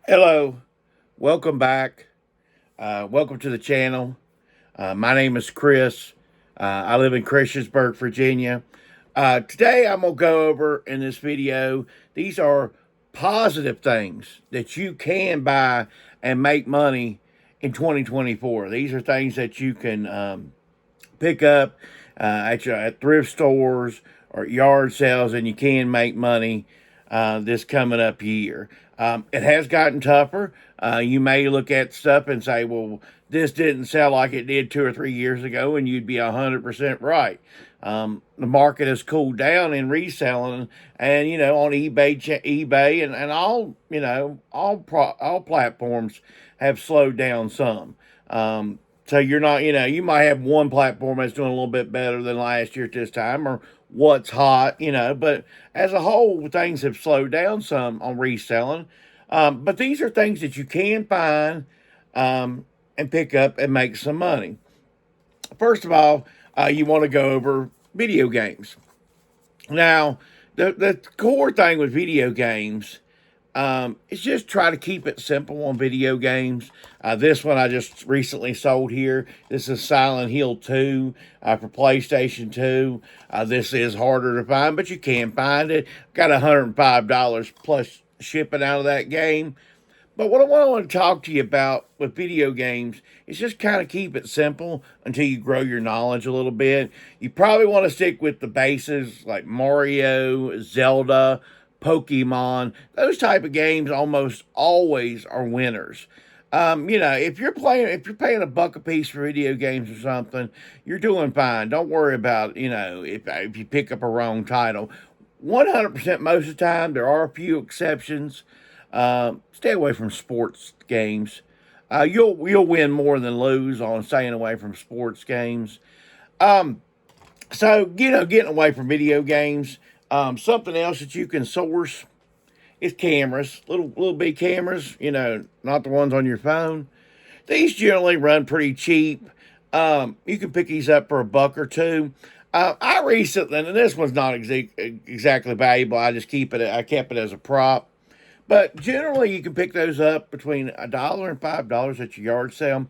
Hello, welcome back. Welcome to the channel. My name is Chris. I live in Christiansburg, Virginia. Today, I'm going to go over in this video, these are positive things that you can buy and make money in 2024. These are things that you can pick up at thrift stores or yard sales, and you can make money this coming up year. It has gotten tougher. You may look at stuff and say, well, this didn't sell like it did 2 or 3 years ago, and you'd be 100% right. The market has cooled down in reselling, and on eBay, and all all platforms have slowed down some. So you're not, you might have one platform that's doing a little bit better than last year at this time, or what's hot, but as a whole, things have slowed down some on reselling. But these are things that you can find and pick up and make some money. First of all, you want to go over video games. Now, the core thing with video games it's just try to keep it simple on video games. This one I just recently sold here. This is Silent Hill 2 for PlayStation 2. This is harder to find, but you can find it. Got $105 plus shipping out of that game. But what I want to talk to you about with video games is just kind of keep it simple until you grow your knowledge a little bit. You probably want to stick with the bases like Mario, Zelda, Pokemon. Those type of games almost always are winners. If you're paying a buck a piece for video games or something, you're doing fine. Don't worry about, if you pick up a wrong title. 100% most of the time, there are a few exceptions. Stay away from sports games. You'll win more than lose on staying away from sports games. Um, so getting away from video games. Something else that you can source is cameras, little big cameras. Not the ones on your phone. These generally run pretty cheap. You can pick these up for a buck or two. I recently, and this one's not exactly valuable. I kept it as a prop. But generally, you can pick those up between $1 and $5 at your yard sale.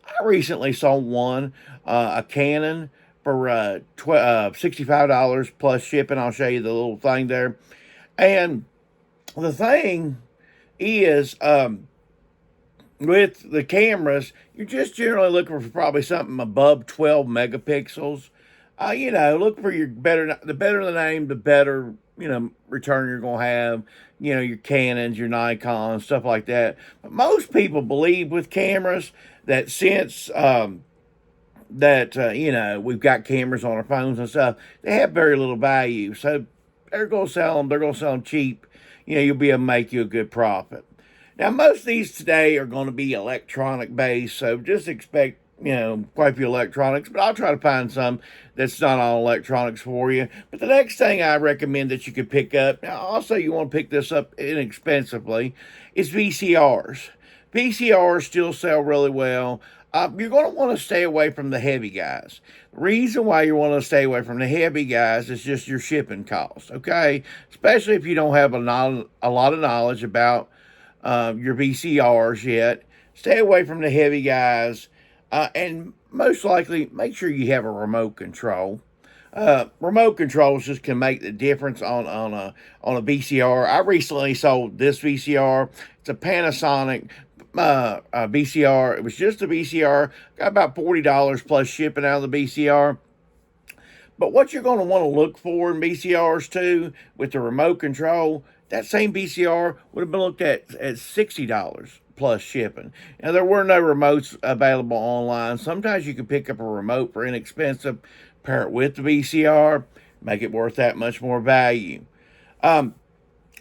I recently saw one, a Canon, for $65 plus shipping. I'll show you the little thing there. And the thing is, with the cameras, you're just generally looking for probably something above 12 megapixels. Look for the better the name, the better, return you're going to have. Your Canons, your Nikons, stuff like that. But most people believe with cameras that since, we've got cameras on our phones and stuff, they have very little value. So they're going to sell them. They're going to sell them cheap. You'll be able to make you a good profit. Now, most of these today are going to be electronic based, so just expect, quite a few electronics, but I'll try to find some that's not all electronics for you. But the next thing I recommend that you could pick up, now also you want to pick this up inexpensively, is VCRs. VCRs still sell really well. You're going to want to stay away from the heavy guys. The reason why you want to stay away from the heavy guys is just your shipping costs, okay? Especially if you don't have a lot of knowledge about your VCRs yet. Stay away from the heavy guys, and most likely make sure you have a remote control. Remote controls just can make the difference on a VCR. I recently sold this VCR. It's a Panasonic VCR. It was just a VCR. Got about $40 plus shipping out of the VCR. But what you're going to want to look for in VCRs too, with the remote control, that same VCR would have been looked at $60 plus shipping. Now, there were no remotes available online. Sometimes you can pick up a remote for inexpensive, pair it with the VCR, make it worth that much more value.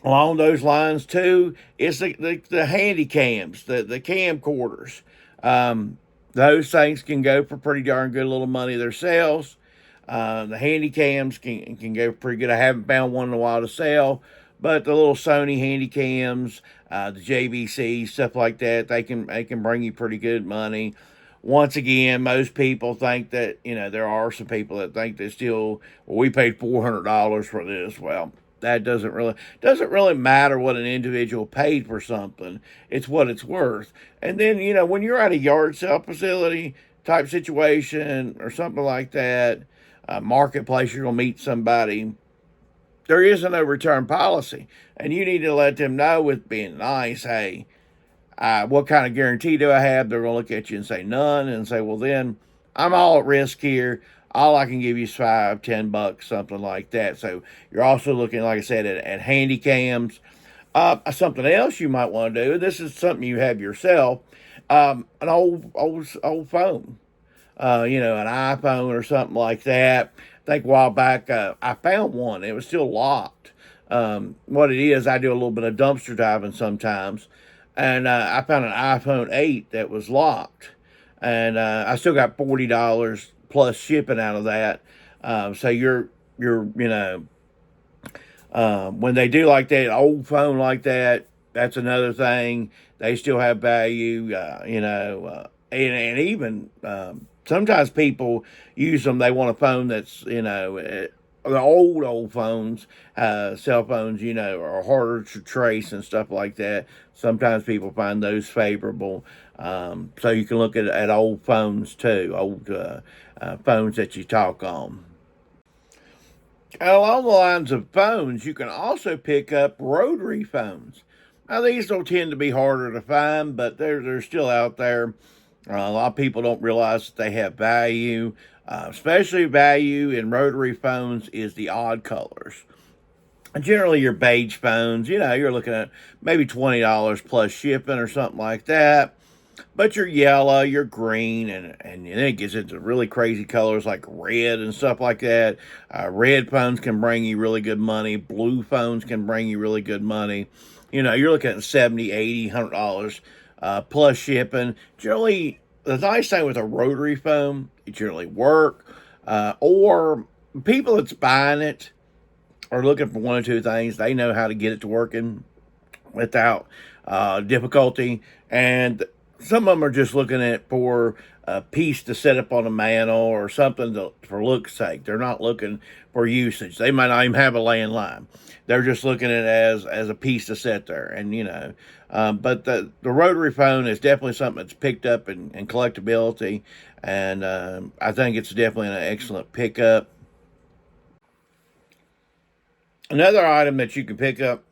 Along those lines too, it's the handy cams, the camcorders. Those things can go for pretty darn good little money themselves. The handy cams can go pretty good. I haven't found one in a while to sell, but the little Sony handy cams, the JVC, stuff like that, they can bring you pretty good money. Once again, most people think that, there are some people that think they still, well, we paid $400 for this. Well, that doesn't really matter what an individual paid for something. It's what it's worth. And then, when you're at a yard sale facility type situation or something like that, marketplace, you're gonna meet somebody. There is a no return policy, and you need to let them know with being nice. Hey, what kind of guarantee do I have? They're going to look at you and say none, and say, well, then I'm all at risk here. All I can give you is $5, $10, something like that. So you're also looking, like I said, at handy cams. Something else you might want to do. This is something you have yourself. An old phone. An iPhone or something like that. I think a while back I found one. It was still locked. What it is, I do a little bit of dumpster diving sometimes, and I found an iPhone 8 that was locked, and I still got $40 plus shipping out of that. So when they do like that, old phone like that, that's another thing. They still have value, and even sometimes people use them. They want a phone that's, the old phones, cell phones, are harder to trace and stuff like that. Sometimes people find those favorable. So you can look at old phones too, old phones that you talk on. And along the lines of phones, you can also pick up rotary phones. Now, these will tend to be harder to find, but they're still out there. A lot of people don't realize that they have value. Especially value in rotary phones is the odd colors. Generally, your beige phones, you're looking at maybe $20 plus shipping or something like that. But your yellow, your green, and then it gets into really crazy colors like red and stuff like that. Red phones can bring you really good money. Blue phones can bring you really good money. You're looking at $70, $80, $100 plus shipping. Generally, the nice thing with a rotary phone, it generally work. Or people that's buying it are looking for one or two things. They know how to get it to working without difficulty. And some of them are just looking at for a piece to set up on a mantle or something for look's sake. They're not looking for usage. They might not even have a landline. They're just looking at it as a piece to set there. And, but the rotary phone is definitely something that's picked up in collectability. And I think it's definitely an excellent pickup. Another item that you can pick up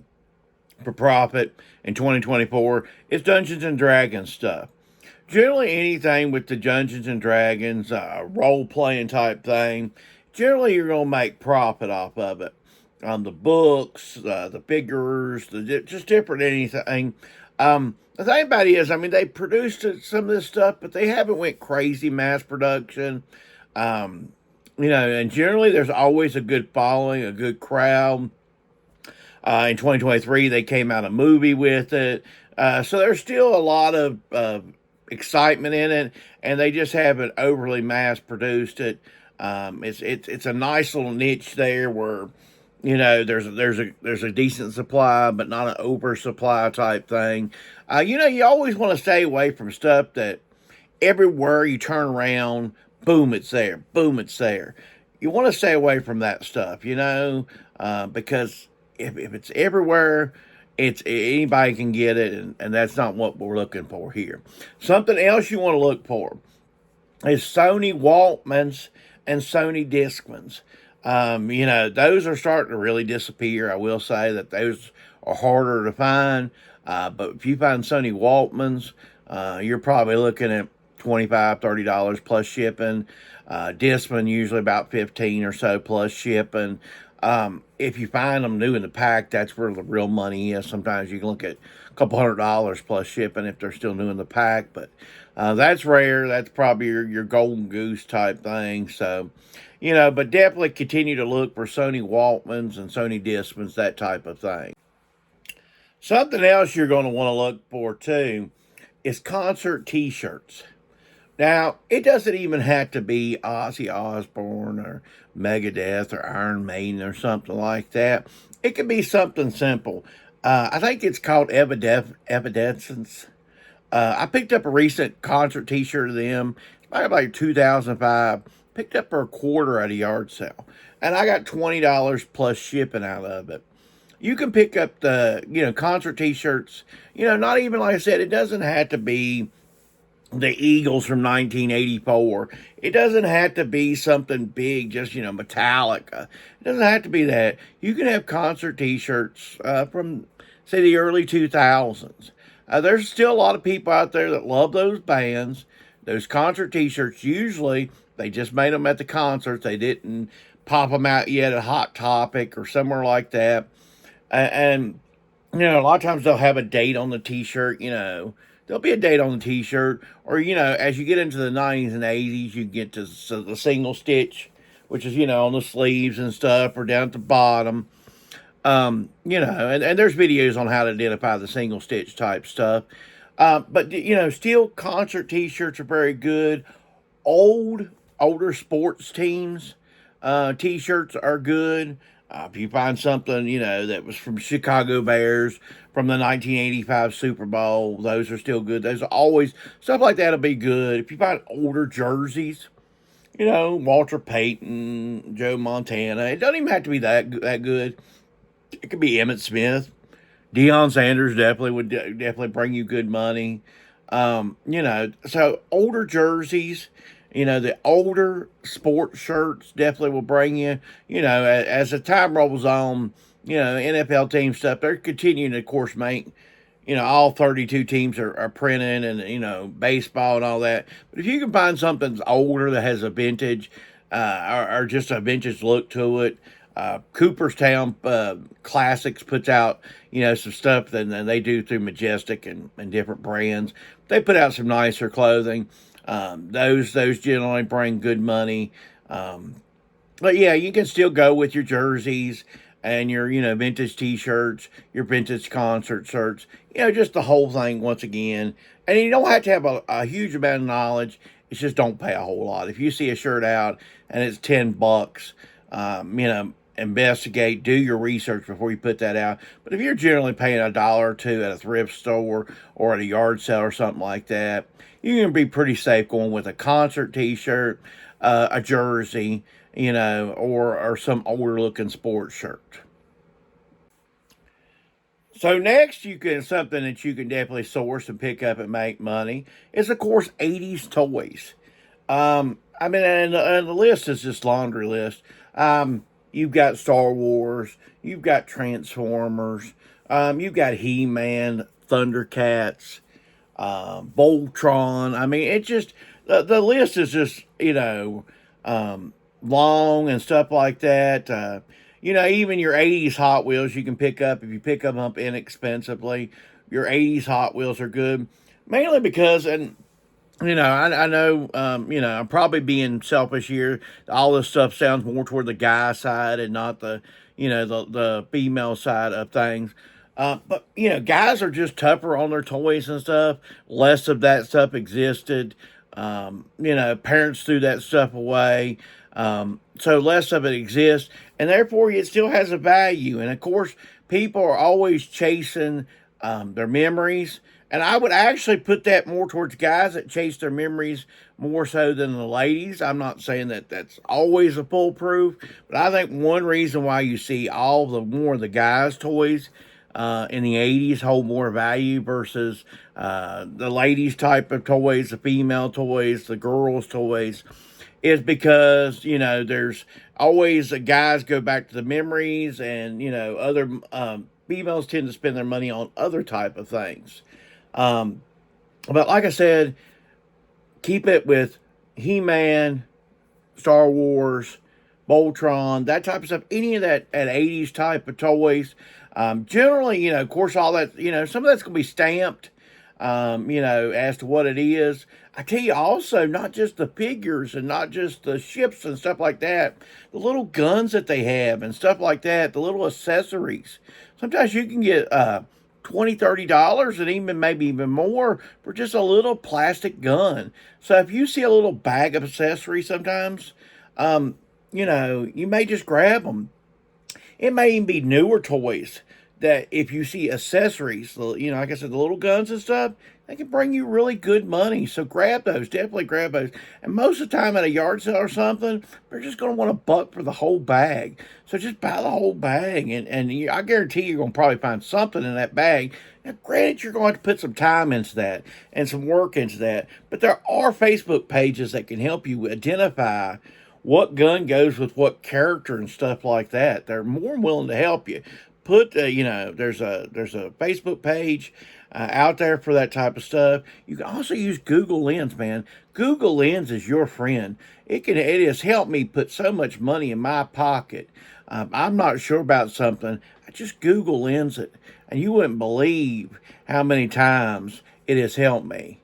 for profit in 2024 is Dungeons and Dragons stuff. Generally, anything with the Dungeons and Dragons role playing type thing, generally you're going to make profit off of it. On the books, the figures, just different anything. The thing about it is, they produced some of this stuff, but they haven't went crazy mass production. And generally there's always a good following, a good crowd. In 2023, they came out a movie with it. So there's still a lot of excitement in it, and they just haven't overly mass produced it. It's a nice little niche there where, there's a decent supply, but not an oversupply type thing. You always want to stay away from stuff that everywhere you turn around, boom, it's there. Boom, it's there. You want to stay away from that stuff, because if it's everywhere, it's anybody can get it, and that's not what we're looking for here. Something else you want to look for is Sony Walkmans and Sony Discmans. Those are starting to really disappear. I will say that those are harder to find. But if you find Sony Walkmans, you're probably looking at $25, $30 plus shipping. Discman usually about $15 or so plus shipping. If you find them new in the pack, that's where the real money is. Sometimes you can look at a couple $100 plus shipping if they're still new in the pack, but that's rare. That's probably your golden goose type thing. So, but definitely continue to look for Sony Walkmans and Sony Discmans, that type of thing. Something else you're going to want to look for too is concert T-shirts. Now, it doesn't even have to be Ozzy Osbourne or Megadeth or Iron Maiden or something like that. It could be something simple. I think it's called Evanescence. I picked up a recent concert T-shirt of them. It's like 2005. Picked up for $25 at a yard sale. And I got $20 plus shipping out of it. you can pick up the, concert t-shirts. Not even, like I said, it doesn't have to be the Eagles from 1984. It doesn't have to be something big, just, Metallica. It doesn't have to be that. You can have concert t-shirts from, say, the early 2000s. There's still a lot of people out there that love those bands. Those concert t-shirts, usually, they just made them at the concerts. They didn't pop them out yet at Hot Topic or somewhere like that. And a lot of times they'll have a date on the t-shirt, there'll be a date on the t-shirt, or, as you get into the 90s and 80s, you get to the single stitch, which is, on the sleeves and stuff, or down at the bottom. And there's videos on how to identify the single stitch type stuff. But, still concert t-shirts are very good. Older sports teams, t-shirts are good. If you find something, that was from Chicago Bears from the 1985 Super Bowl, those are still good. There's always stuff like that'll be good. If you find older jerseys, Walter Payton, Joe Montana, it doesn't even have to be that good. It could be Emmitt Smith. Deion Sanders would definitely bring you good money. So older jerseys, the older sports shirts definitely will bring you, as the time rolls on, NFL team stuff, they're continuing to, of course, make, all 32 teams are printing and, baseball and all that. But if you can find something that's older that has a vintage, or just a vintage look to it, Cooperstown Classics puts out, some stuff that they do through Majestic and different brands. They put out some nicer clothing. Those generally bring good money. But yeah, you can still go with your jerseys and your, vintage t-shirts, your vintage concert shirts, just the whole thing once again. And you don't have to have a huge amount of knowledge. It's just don't pay a whole lot. If you see a shirt out and it's $10, investigate, do your research before you put that out. But if you're generally paying $1 or $2 at a thrift store or at a yard sale or something like that, you can be pretty safe going with a concert t-shirt, a jersey, or some older looking sports shirt. So next, something that you can definitely source and pick up and make money is, of course, 80s toys. And the list is just laundry list. You've got Star Wars, you've got Transformers, you've got He-Man, Thundercats, Voltron. It just, the list is just, long and stuff like that. Even your 80s Hot Wheels you can pick up if you pick them up inexpensively. Your 80s Hot Wheels are good, mainly because, and I know, I'm probably being selfish here. All this stuff sounds more toward the guy side and not the, the female side of things. But, guys are just tougher on their toys and stuff. Less of that stuff existed. Parents threw that stuff away. So less of it exists. And therefore, it still has a value. And, of course, people are always chasing their memories. And I would actually put that more towards guys that chase their memories more so than the ladies. I'm not saying that that's always a foolproof, but I think one reason why you see all the more of the guys' toys in the 80s hold more value versus the ladies' type of toys, the female toys, the girls' toys, is because, there's always the guys go back to the memories and, other females tend to spend their money on other type of things. But like I said, keep it with He-Man, Star Wars, Voltron, that type of stuff. Any of that at 80s type of toys. Generally, of course, all that, some of that's going to be stamped, as to what it is. I tell you also, not just the figures and not just the ships and stuff like that, the little guns that they have and stuff like that, the little accessories. Sometimes you can get, $20, $30 and maybe even more for just a little plastic gun. So if you see a little bag of accessories sometimes, you may just grab them. It may even be newer toys that if you see accessories, like I said, the little guns and stuff, they can bring you really good money. So grab those, definitely grab those. And most of the time at a yard sale or something, they're just going to want a buck for the whole bag. So just buy the whole bag, and I guarantee you're going to probably find something in that bag. Now, granted, you're going to have to put some time into that and some work into that, but there are Facebook pages that can help you identify what gun goes with what character and stuff like that. They're more than willing to help you. There's a Facebook page out there for that type of stuff. You can also use Google Lens, man. Google Lens is your friend. It has helped me put so much money in my pocket. I'm not sure about something. I just Google Lens it, and you wouldn't believe how many times it has helped me.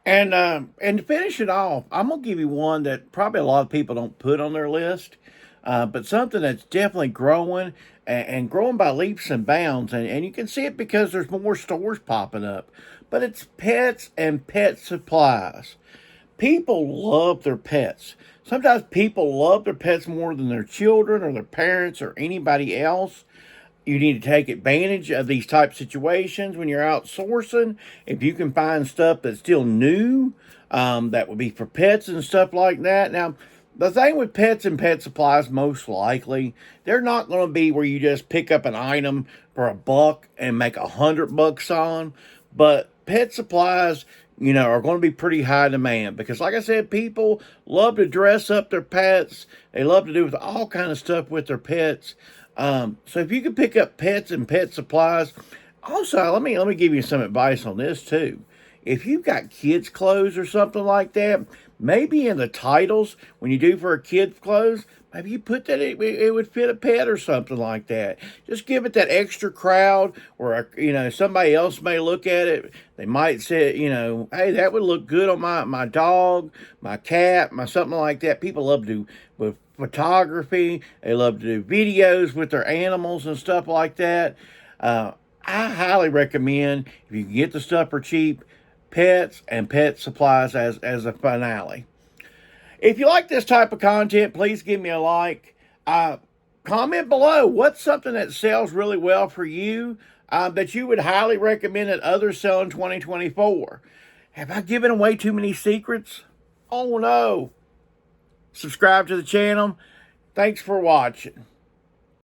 And to finish it off, I'm gonna give you one that probably a lot of people don't put on their list, but something that's definitely growing and growing by leaps and bounds, and you can see it because there's more stores popping up. But it's pets and pet supplies. People love their pets. Sometimes people love their pets more than their children or their parents or anybody else. You need to take advantage of these type situations when you're outsourcing. If you can find stuff that's still new, that would be for pets and stuff like that. Now, the thing with pets and pet supplies, most likely, they're not going to be where you just pick up an item for a buck and make $100 on. But pet supplies, are going to be pretty high demand because, like I said, people love to dress up their pets. They love to do with all kind of stuff with their pets. So if you could pick up pets and pet supplies, also let me give you some advice on this too. If you've got kids' clothes or something like that, maybe in the titles when you do for a kid's clothes, maybe you put that it would fit a pet or something like that. Just give it that extra crowd where somebody else may look at it. They might say, hey, that would look good on my dog, my cat, my something like that. People love to do with photography. They love to do videos with their animals and stuff like that. I highly recommend, if you can get the stuff for cheap, pets and pet supplies as a finale. If you like this type of content, please give me a like. Comment below what's something that sells really well for you that you would highly recommend that others sell in 2024. Have I given away too many secrets? Oh no. Subscribe to the channel. Thanks for watching.